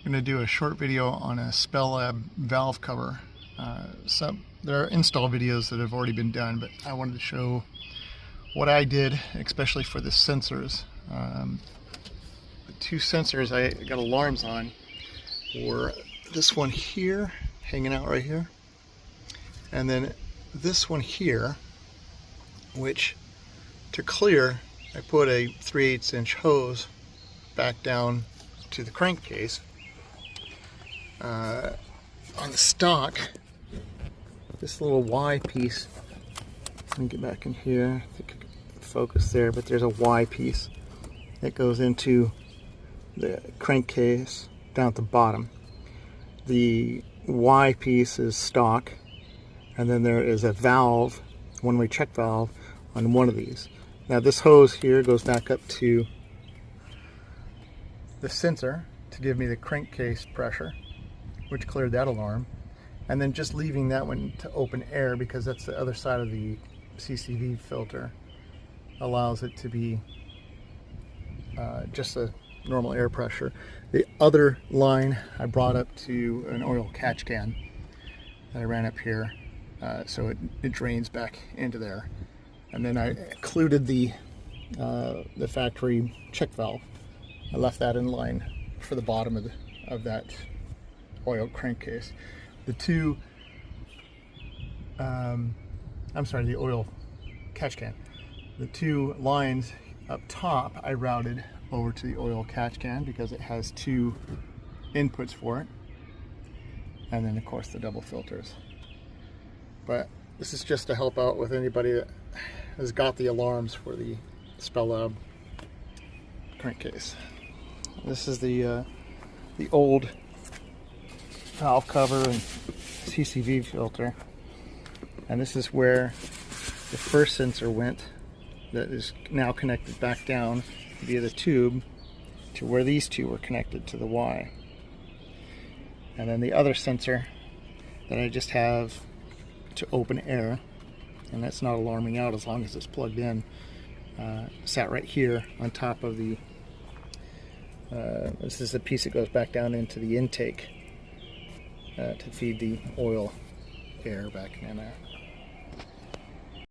I'm going to do a short video on a Spelab valve cover. There are install videos that have already been done, but I wanted to show what I did, especially for the sensors. The two sensors I got alarms on were this one here, hanging out right here, and then this one here, which to clear, I put a 3/8 inch hose back down to the crankcase. On the stock, this little Y piece, let me get back in here, I think I can focus there, but there's a Y piece that goes into the crankcase down at the bottom. The Y piece is stock, and then there is a valve, one-way check valve on one of these. Now this hose here goes back up to the sensor to give me the crankcase pressure, which cleared that alarm, and then just leaving that one to open air because that's the other side of the CCV filter, allows it to be just a normal air pressure. The other line I brought up to an oil catch can that I ran up here, so it drains back into there. And then I included the factory check valve. I left that in line for the bottom of that oil crankcase. The two, the oil catch can. The two lines up top I routed over to the oil catch can because it has two inputs for it. And then of course the double filters. But this is just to help out with anybody that has got the alarms for the Spelab crankcase. This is the old valve cover and CCV filter, and this is where the first sensor went that is now connected back down via the tube to where these two were connected to the Y. And then the other sensor that I just have to open air, and that's not alarming out as long as it's plugged in, sat right here on top of the this is the piece that goes back down into the intake to feed the oil air back in there.